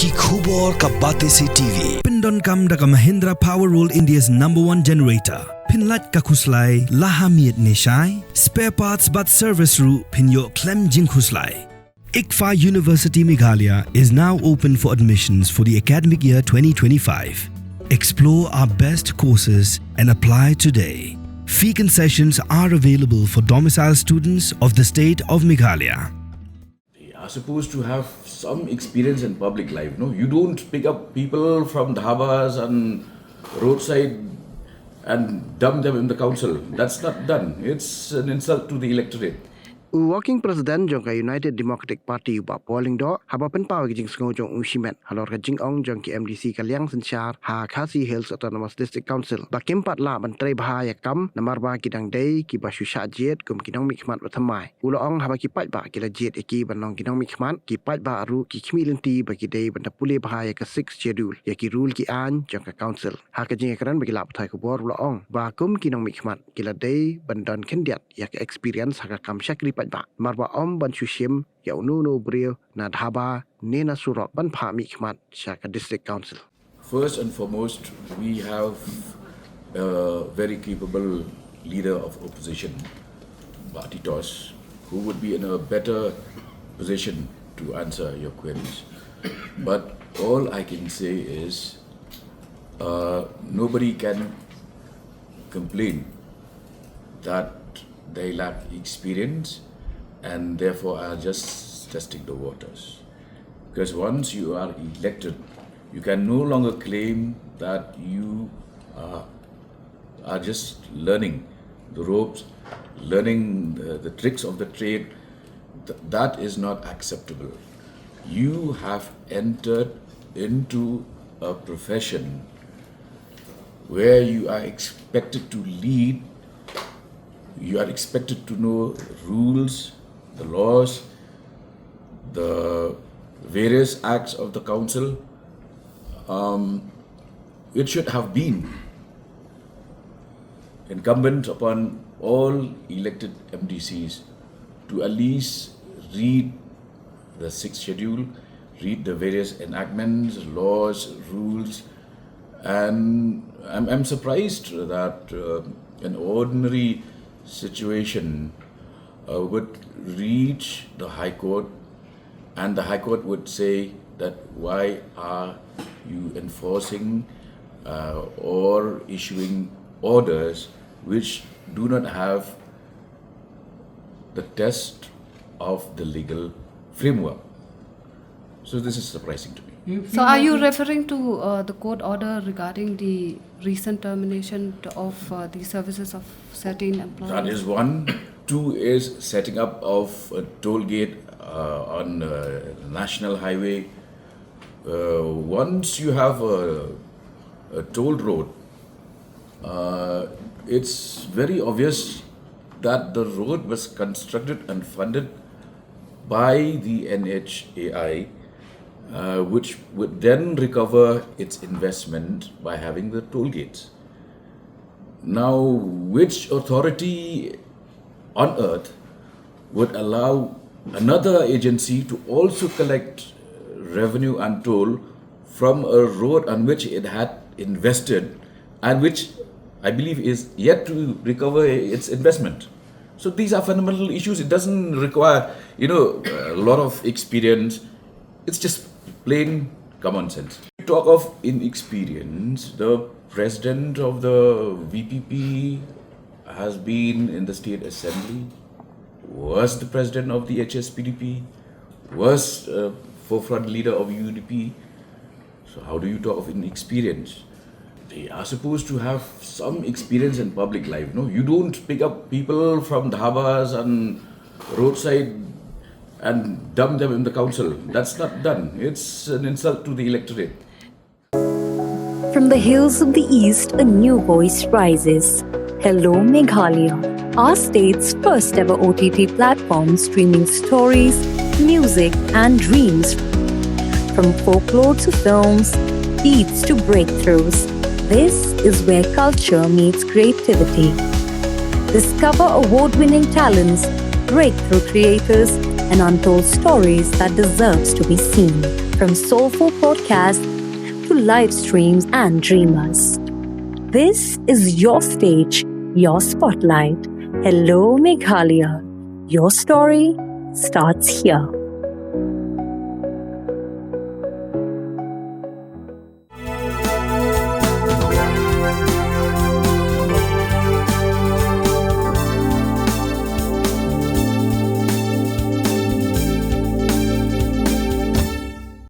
Ki khubor ka bate si TV. Pindon kam da ka Mahindra Power Roll India's #1 generator. Pinlat ka khuslai lahamiet nishai. Spare parts but service ru pinyo klem jing khuslai. Phah University Meghalaya is now open for admissions for the academic year 2025. Explore our best courses and apply today. Fee concessions are available for domicile students of the state of Meghalaya. They are supposed to have some experience in public life. No, you don't pick up people from dhabas and roadside and dump them in the council. That's not done. It's an insult to the electorate. Working President jong ka United Democratic Party ba polling do haba pen paw jing sngo jong Shimen halor ka jing ong jong ki MDC ka liang senchar ha Khadc Hills Autonomous District Council ba kim pat la ban trei bahaya kam namar ba ki dang dei ki ba shusha jet kum ki nong mi khmat ba thamai ulo ong haba ki pat ba ki la jet ki ban nong ki nong mi khmat ki pat ba ru ki khmi lenti ba ki dei ban da pule bahaya ka 6 schedule ya ki rule ki an jong ka council ha ka jing kran ba ki la thai ko bor ulo ong ba kum ki nong mi khmat ki la dei ban don khendiat ya ka experience ha ka kam shakri marwa om ban Shim ya no brio na Dhaba nena Surok ban Phah mi khmat Shaka District Council. First and foremost, we have a very capable leader of opposition, Batitos, who would be in a better position to answer your queries. But all I can say is nobody can complain that they lack experience and therefore are just testing the waters. Because once you are elected, you can no longer claim that you are just learning the ropes, learning the tricks of the trade. That is not acceptable. You have entered into a profession where you are expected to lead. You are expected to know rules, the laws, the various acts of the council. It should have been incumbent upon all elected MDCs to at least read the 6th schedule, read the various enactments, laws, rules, and I'm surprised that an ordinary situation would reach the High Court, and the High Court would say that why are you enforcing or issuing orders which do not have the test of the legal framework. So this is surprising to me. So are you referring to the court order regarding the recent termination of the services of certain employees? That is one. Two is setting up of a toll gate on national highway. Once you have a toll road, it's very obvious that the road was constructed and funded by the NHAI, which would then recover its investment by having the toll gates. Now, which authority on earth would allow another agency to also collect revenue and toll from a road on which it had invested and which I believe is yet to recover its investment? So these are fundamental issues. It doesn't require, a lot of experience. It's just plain common sense. Talk of inexperience, the president of the VPP has been in the State Assembly, was the president of the HSPDP, was forefront leader of UDP. So how do you talk of inexperience? They are supposed to have some experience in public life. No, you don't pick up people from dhabas and roadside and dump them in the council. That's not done. It's an insult to the electorate. From the hills of the east, a new voice rises. Hello Meghalaya, our state's first ever OTT platform streaming stories, music and dreams. From folklore to films, beats to breakthroughs, this is where culture meets creativity. Discover award-winning talents, breakthrough creators, and untold stories that deserves to be seen. From soulful podcasts to live streams and dreamers. This is your stage, your spotlight. Hello, Meghalaya. Your story starts here.